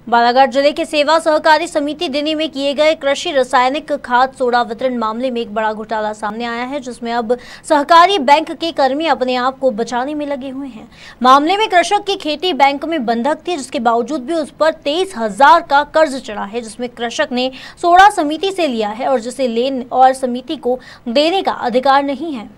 बालाघाट जिले के सेवा सहकारी समिति दिनी में किए गए कृषि रासायनिक खाद सोडा वितरण मामले में एक बड़ा घोटाला सामने आया है, जिसमें अब सहकारी बैंक के कर्मी अपने आप को बचाने में लगे हुए हैं। मामले में कृषक की खेती बैंक में बंधक थी, जिसके बावजूद भी उस पर 23,000 का कर्ज चढ़ा है, जिसमें कृषक ने सोडा समिति से लिया है और जिसे लेन और समिति को देने का अधिकार नहीं है।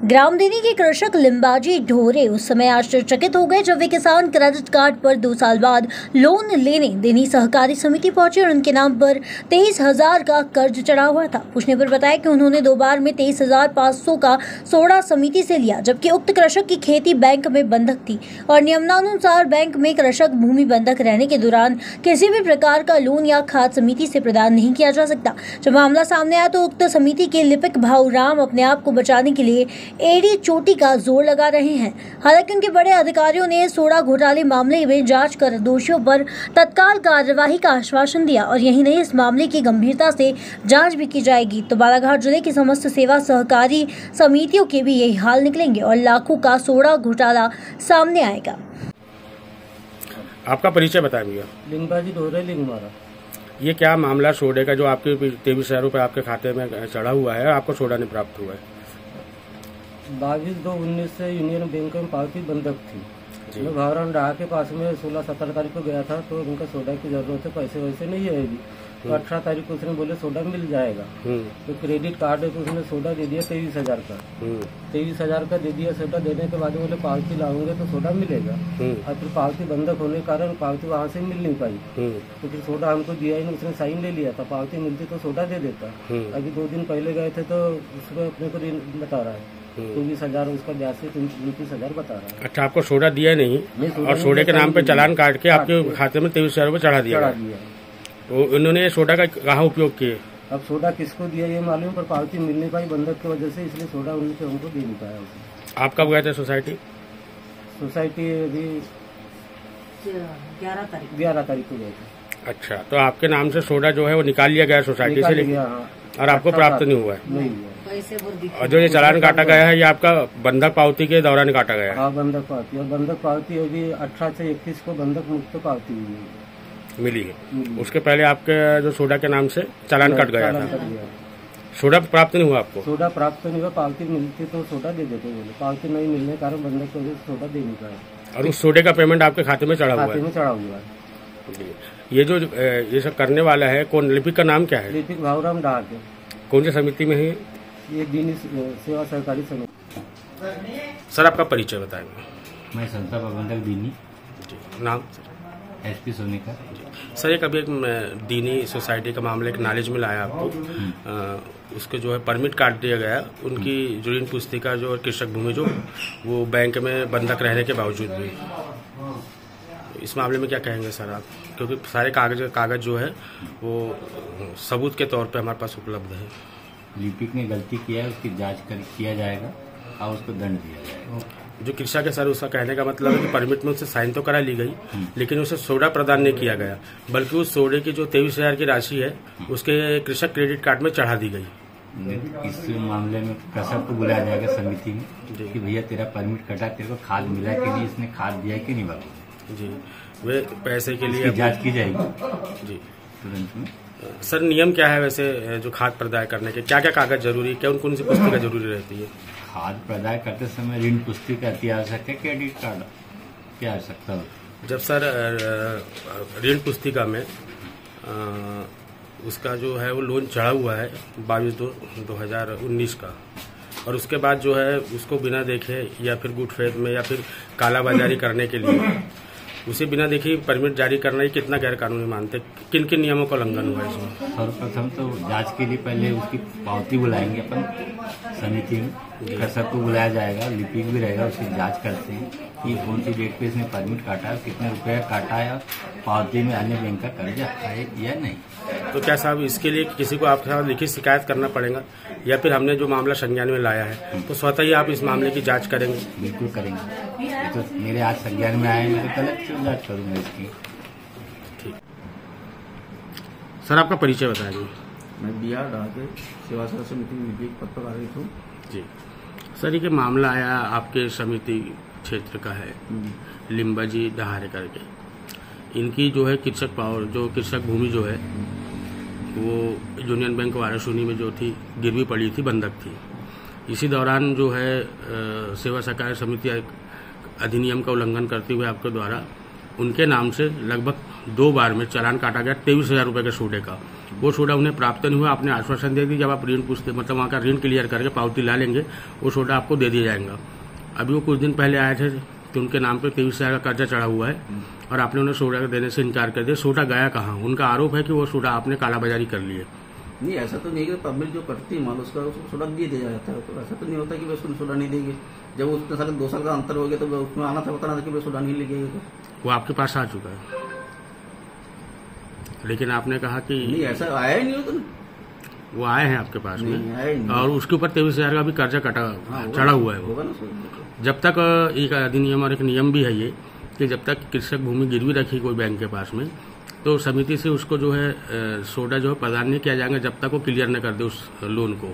ग्राम देनी के कृषक लिम्बाजी ढोरे उस समय आश्चर्यचकित हो गए जब वे किसान क्रेडिट कार्ड पर 2 साल बाद लोन लेने देनी सहकारी समिति पहुंचे और उनके नाम पर 23,000 का कर्ज चढ़ा हुआ था। पूछने पर बताया कि उन्होंने 2 बार में 23,500 का सोडा समिति से लिया, जबकि उक्त कृषक की खेती बैंक में बंधक थी और नियमानुसार बैंक में कृषक भूमि बंधक रहने के दौरान किसी भी प्रकार का लोन या खाद समिति से प्रदान नहीं किया जा सकता। जब मामला सामने आया तो उक्त समिति के लिपिक भाऊराम अपने आप को बचाने के लिए एड़ी चोटी का जोर लगा रहे हैं। हालांकि उनके बड़े अधिकारियों ने सोडा घोटाले मामले में जांच कर दोषियों पर तत्काल कार्यवाही का आश्वासन दिया और यही नहीं, इस मामले की गंभीरता से जांच भी की जाएगी तो बालाघाट जिले की समस्त सेवा सहकारी समितियों के भी यही हाल निकलेंगे और लाखों का सोडा घोटाला सामने आएगा। आपका परिचय बताएं भैया। लिंगबाजी ढोरे लिंगमारा। ये क्या मामला सोडे का जो आपके 23,000 रुपये आपके खाते में चढ़ा हुआ है, आपको सोडा नहीं प्राप्त हुआ है? 22/2/19 से यूनियन बैंक में पावती बंधक थी। मैं भावराम डाहा के पास में 16-17 तारीख को गया था तो उनका सोडा की जरूरत है, पैसे वैसे नहीं आएगी तो 18 तारीख को उसने बोले सोडा मिल जाएगा। तो क्रेडिट कार्ड है तो उसने सोडा दे दिया 23,000 का। 23,000 का दे दिया। सोडा देने के बाद बोले पावती लाऊंगे तो सोडा मिलेगा और फिर पावती बंधक होने के कारण पावती वहाँ से मिल नहीं पाई तो फिर सोडा हमको दिया ही नहीं। उसने साइन ले लिया था, पावती मिलती तो सोडा दे देता। अभी 2 दिन पहले गए थे तो उसको अपने को बता रहा है 24,000 उसका ब्याज से 29,000 बता रहा है। अच्छा, आपको सोडा दिया नहीं और सोडे के नाम पे चालान काट के आपके खाते में 23,000 रुपये चढ़ा दिया। तो उन्होंने सोडा का कहाँ उपयोग किए? अब सोडा किसको दिया ये मालूम, पर पावती मिल नहीं पाई बंधक की वजह से, इसलिए सोडा उनको हमको दे नहीं पाया। आप कब गए थे सोसाइटी? सोसाइटी अभी 11 तारीख को गए थे। अच्छा, तो आपके नाम से सोडा जो है वो निकाल लिया गया सोसाइटी से, लेकिन और आपको प्राप्त नहीं हुआ है? नहीं। और जो ये चालान काटा गया है ये आपका बंधक पावती के दौरान काटा गया है? हाँ, बंधक पावती। और बंधक पावती अभी 18 से 31 को बंधक मुक्त पावती मिली है। उसके पहले आपके जो सोडा के नाम से चालान कट गया था। सोडा प्राप्त नहीं हुआ आपको? सोडा प्राप्त नहीं हुआ। पावती मिलती तो सोडा दे देते, बोले पावती नहीं मिलने के कारण बंधक की वजह से सोडा दे नहीं पाया। और उस सोडे का पेमेंट आपके खाते में चढ़ा हुआ है? खाते में चढ़ा हुआ है। ये जो ये सब करने वाला है कौन? लिपिक का नाम क्या है? लिपिक भाऊराम डाहा के। कौन सी समिति में है? ये दीनी सेवा सहकारी समिति। सर, आपका परिचय बताएंगे। मैं संस्था प्रबंधक दीनी। नाम? SP सोनिका। सर, एक अभी एक दीनी सोसाइटी का मामला एक नॉलेज में लाया आपको। उसके जो है परमिट काट दिया गया, उनकी जो ऋण पुस्तिका जो कृषक भूमि जो वो बैंक में बंधक रहने के बावजूद भी। इस मामले में क्या कहेंगे सर आप? क्योंकि सारे कागज जो है वो सबूत के तौर पे हमारे पास उपलब्ध है। लिपिक ने गलती किया है, उसकी जांच किया जाएगा और उसको दंड दिया जाएगा। जो कृषक है सर, उसका कहने का मतलब है कि परमिट में उससे साइन तो करा ली गई, लेकिन उसे सोडा प्रदान नहीं किया गया, बल्कि उस सोडे की जो 23,000 की राशि है उसके कृषक क्रेडिट कार्ड में चढ़ा दी गई। इस मामले में कृषक को बुलाया जाएगा समिति में कि भैया तेरा परमिट कटा, तेरे को खाद मिला कि नहीं, इसने खाद दिया कि नहीं बाबू जी। वे पैसे के लिए जांच की जाएगी जी तुरंत में। सर, नियम क्या है वैसे जो खाद प्रदाय करने के? क्या क्या कागज जरूरी, क्या कौन सी पुस्तिका जरूरी रहती है? खाद प्रदाय करते समय ऋण पुस्तिका अति आवश्यक है, क्रेडिट कार्ड की आवश्यकता होती है। जब सर ऋण पुस्तिका में उसका जो है वो लोन चढ़ा हुआ है 22/2/2019 का, और उसके बाद जो है उसको बिना देखे या फिर गुड फेथ में या फिर कालाबाजारी करने के लिए उसे बिना देखे परमिट जारी करना, ये कितना गैर कानूनी मानते? किन किन नियमों का उल्लंघन हुआ है इसमें? सर्वप्रथम तो जांच के लिए पहले उसकी पावती बुलाएंगे अपन समिति में, कृषक को बुलाया जाएगा, लिपिक भी रहेगा, उसकी जांच करते हैं कि कौन सी डेट पे इसने परमिट काटा है, कितने रुपए काटा है, पावती में अन्य बैंक का कर्जा है या नहीं। तो क्या साहब इसके लिए किसी को आपके साथ लिखित शिकायत करना पड़ेगा या फिर हमने जो मामला संज्ञान में लाया है तो स्वतः ही आप इस मामले की जांच करेंगे? बिल्कुल करेंगे। तो मेरे आज संज्ञान में आए, मैं तो गलत क्यों जांच करूंगा इसकी। ठीक सर, आपका परिचय बताएंगे। मैं बिहार डाहा के सेवा सहकारी समिति में लिपिक पद पर कार्यरत हूँ जी। सर, ये मामला आया आपके समिति क्षेत्र का है, लिम्बाजी डहारे करके। इनकी जो है कृषक पावर जो कृषक भूमि जो है वो यूनियन बैंक वाराणसी में जो थी गिरवी पड़ी थी, बंधक थी। इसी दौरान जो है सेवा सहकारी समिति अधिनियम का उल्लंघन करते हुए आपके द्वारा उनके नाम से लगभग 2 बार में चालान काटा गया 23,000 रुपये के सोडे का। वो सोडा उन्हें प्राप्त नहीं हुआ। आपने आश्वासन दे दी जब आप ऋण पूछते मतलब वहाँ का ऋण क्लियर करके पावती ला लेंगे वो सोडा आपको दे दिया जाएगा। अभी वो कुछ दिन पहले आए थे तो उनके नाम पे 23,000 का कर्जा चढ़ा हुआ है और आपने उन्हें सोडा देने से इनकार कर दिया। सोडा गया कहाँ? उनका आरोप है कि वो सोडा आपने कालाबाजारी कर ली है। नहीं, ऐसा तो नहीं कि पब्लिक जो कटती है माल उसका सोडा दे दिया जाता है। तो ऐसा तो नहीं होता कि उसको सोडा नहीं देंगे। जब उसके साथ 2 साल का अंतर हो गया तो उसमें आना था, बताना था कि सोडा नहीं लेंगे। वो आपके पास आ चुका है लेकिन आपने कहा कि नहीं, ऐसा आया ही नहीं होता ना। वो आए हैं आपके पास में आया ही नहीं। और उसके ऊपर 23,000 का भी कर्जा चढ़ा हुआ है वो। जब तक एक अधिनियम और एक नियम भी है ये कि जब तक कृषक भूमि गिरवी रखी कोई बैंक के पास में तो समिति से उसको जो है सोडा जो है प्रदान नहीं किया जाएगा जब तक वो क्लियर न कर दे उस लोन को,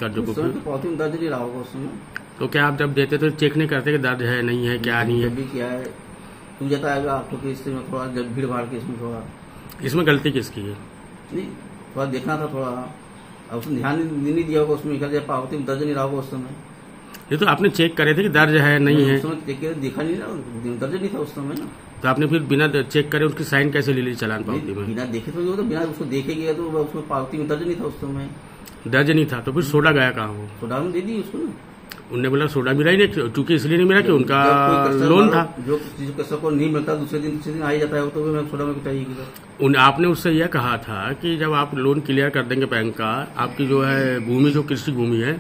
कर्ज को। दर्ज नहीं रहा होगा उसमें। तो क्या आप जब देते तो चेक नहीं करते कि दर्ज है नहीं है क्या नहीं है? क्या है तू जताएगा आपको कि इसमें थोड़ा भीड़ भाड़ के इसमें थोड़ा इसमें गलती किसकी है? नहीं, थोड़ा देखना था थोड़ा। अब उसने ध्यान नहीं दिया होगा उसमें, पावती में दर्ज नहीं रहा होगा उस समय। ये तो आपने चेक करे थे कि दर्ज है नहीं है? उस समय देखा नहीं ना, दर्ज नहीं था उस समय ना। तो आपने फिर बिना चेक करे उसकी साइन कैसे ले ली चालान पावती में? बिना देखे तो बिना उसको देखे गया तो उसमें पावती में दर्ज नहीं था उस समय। दर्ज नहीं था तो फिर सोडा गया कहाँ? वो सोडा में दे दी उसको ना। उनने बोला सोडा मिला ही नहीं चूंकि इसलिए नहीं मिला कि उनका लोन था। जो कसर को नहीं मिलता दूसरे दिन आ ही जाता है तो मैं सोडा में चाहिए। आपने उससे यह कहा था कि जब आप लोन क्लियर कर देंगे बैंक का, आपकी जो है भूमि जो कृषि भूमि है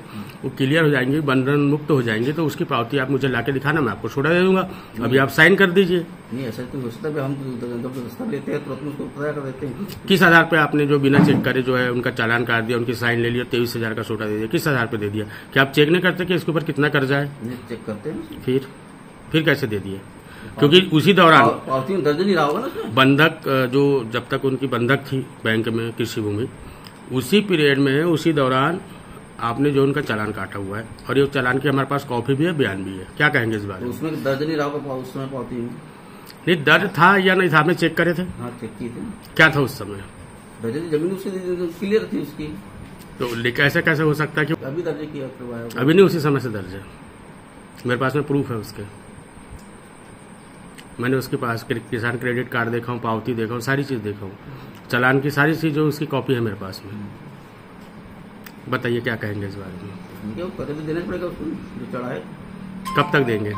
वो क्लियर हो जाएंगी, बंधन मुक्त हो जाएंगे तो उसकी पावती आप मुझे लाके दिखाना, मैं आपको सोडा दे दूंगा। अभी आप साइन कर दीजिए। नहीं, ऐसा तो हो सकता है। हम जब दस्तावेज लेते हैं तो उसको तैयार कर देते हैं। किस आधार पे आपने जो बिना चेक करे जो है उनका चालान काट दिया, उनकी साइन ले लिया, 23,000 का सोडा दे दिया? किस आधार पे दे दिया? क्या आप चेक नहीं करते कि इसके ऊपर कितना कर्जा है? चेक करते हैं। फिर कैसे दे दिए? क्योंकि उसी दौरान पावती में दर्ज नहीं रहा होगा ना बंधक जो जब तक उनकी बंधक थी बैंक में कृषि भूमि, उसी पीरियड में उसी दौरान आपने जो उनका चालान काटा हुआ है और ये चालान की हमारे पास कॉपी भी है, बयान भी है। क्या कहेंगे इस बारे में? उसमें दर्ज नहीं रहा होगा उस समय पावती में। नहीं, दर्ज था या नहीं था? आपने चेक करे थे? हाँ, चेक किए थे। क्या था उस समय? दर्ज जमीन उसकी क्लियर थी उसकी। तो कैसे हो सकता है कि अभी दर्ज किया? अभी नहीं, उसी समय से दर्ज है। मेरे पास में प्रूफ है उसके। मैंने उसके पास किसान क्रेडिट कार्ड देखा हूँ, पावती देखा हूँ, सारी चीज देखा हूँ, चालान की सारी चीज जो उसकी कॉपी है मेरे पास में। बताइए क्या कहेंगे इस बारे में? कर्ज देना पड़ेगा उसको जो चढ़ा है। कब तक देंगे?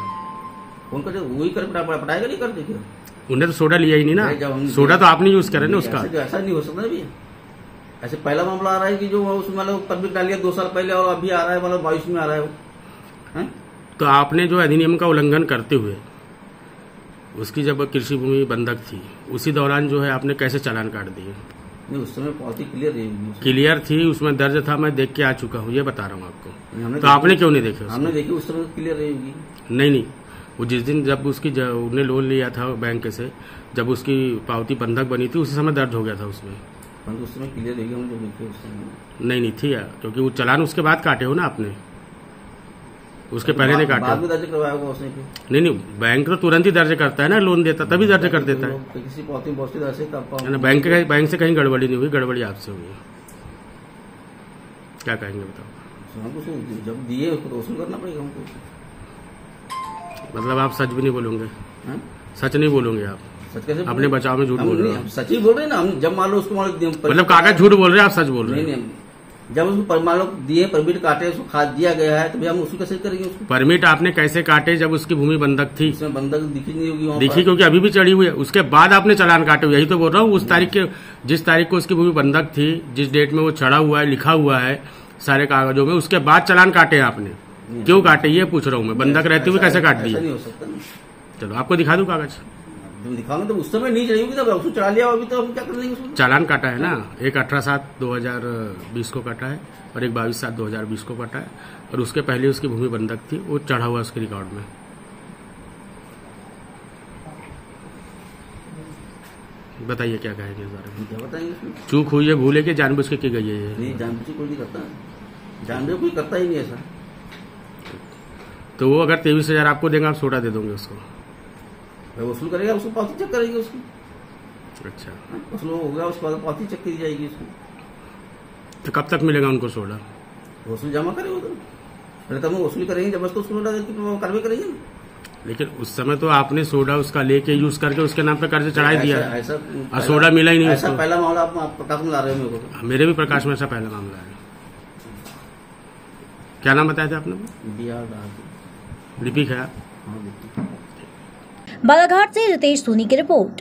उनका जो वही कर पटाएगा नहीं कर देगा। उन्हें तो सोडा लिया ही नहीं ना, सोडा तो आपने यूज करे ना उसका। ऐसा नहीं हो सकता भैया। ऐसे पहला मामला आ रहा है कि जो उसमें मतलब परमिट डालिए 2 साल पहले और अभी आ रहा है मतलब 22 में आ रहा है वो। तो आपने जो अधिनियम का उल्लंघन करते हुए उसकी जब कृषि भूमि बंधक थी उसी दौरान जो है आपने कैसे चालान काट दिए? नहीं, उस समय पावती क्लियर थी, उसमें दर्ज था, मैं देख के आ चुका हूँ, ये बता रहा हूँ आपको। तो आपने क्यों नहीं देखे? हमने देखी उस समय क्लियर रहेगी। नहीं, वो जिस दिन जब उसकी उन्हें लोन लिया था बैंक से, जब उसकी पावती बंधक बनी थी उसी समय दर्ज हो गया था उसमें। उस समय क्लियर रहेगी, हमने देखी उस समय। नहीं थी यार, क्योंकि वो चालान उसके बाद काटे हो ना आपने, उसके पहले नहीं काटे। बाद में दर्ज करवाया होगा उसने। नहीं, बैंक तो तुरंत ही दर्ज करता है ना, लोन देता तभी दर्ज कर देता है। किसी पावती दर्ज से बैंक से कहीं गड़बड़ी नहीं हुई, गड़बड़ी आपसे हुई है। क्या कहेंगे बताओ? जब दिए उसको तो वसूल करना पड़ेगा हमको। मतलब आप सच भी नहीं बोलोगे? सच नहीं बोलोगे आप? सच कैसे? अपने बचाव में झूठ बोल रहे हो? सच ही बोल रहे हैं ना हम। जब मान लो उसको मतलब कागज झूठ बोल रहे हैं, आप सच बोल रहे हैं? नहीं, जब उसको मान लो दिए परमिट काटे, उसको खाद दिया गया है तो भैया हम उसको कैसे करेंगे? उसको परमिट आपने कैसे काटे जब उसकी भूमि बंधक थी? उसमें बंधक दिखी नहीं होगी, दिखी क्योंकि अभी भी चढ़ी हुई है। उसके बाद आपने चालान काटे हुए, यही तो बोल रहा हूँ। उस तारीख के जिस तारीख को उसकी भूमि बंधक थी, जिस डेट में वो चढ़ा हुआ है, लिखा हुआ है सारे कागजों में, उसके बाद चालान काटे आपने। क्यों काटे ये पूछ रहा हूँ मैं, बंधक रहते हुए कैसे काट दिए? नहीं हो सकता। चलो आपको दिखा दूं कागज। दिखाऊंगा तो उस समय नहीं चढ़ी होगी, तब उसको चढ़ा लिया अभी तो हम क्या कर देंगे? चालान काटा है ना, एक 18/7/2020 को काटा है और एक 22/7/2020 को काटा है, और उसके पहले उसकी भूमि बंधक थी, वो चढ़ा हुआ उसके रिकॉर्ड में। बताइए क्या कहेंगे इस बारे में? क्या बताएंगे? चूक हुई है, भूले के जानबूझ के की गई है ये? नहीं, जानबूझ के कोई नहीं करता, जानबूझ कोई करता ही नहीं ऐसा। तो वो अगर 23,000 आपको देंगे, आप सोडा दे दोगे उसको? वसूल करेगा, उसको पावती चेक करेगी उसकी। अच्छा, वसूल हो गया, उसके बाद पावती चेक की जाएगी उसको। तो कब तक मिलेगा उनको सोडा? वसूल जमा करे वो तो पहले तब हम वसूली करेंगे, जब उसको सोडा कार्रवाई करेंगे ना। लेकिन उस समय तो आपने सोडा उसका लेके यूज करके उसके नाम पे कर्ज चढ़ा दिया, ऐसा और सोडा मिला ही नहीं ऐसा उसको। पहला मामला आप प्रकाश में ला रहे हो मेरे को। मेरे भी प्रकाश में ऐसा पहला मामला है। क्या नाम बताया था आपने? लिपिक है। बालाघाट से रितेश सोनी की रिपोर्ट।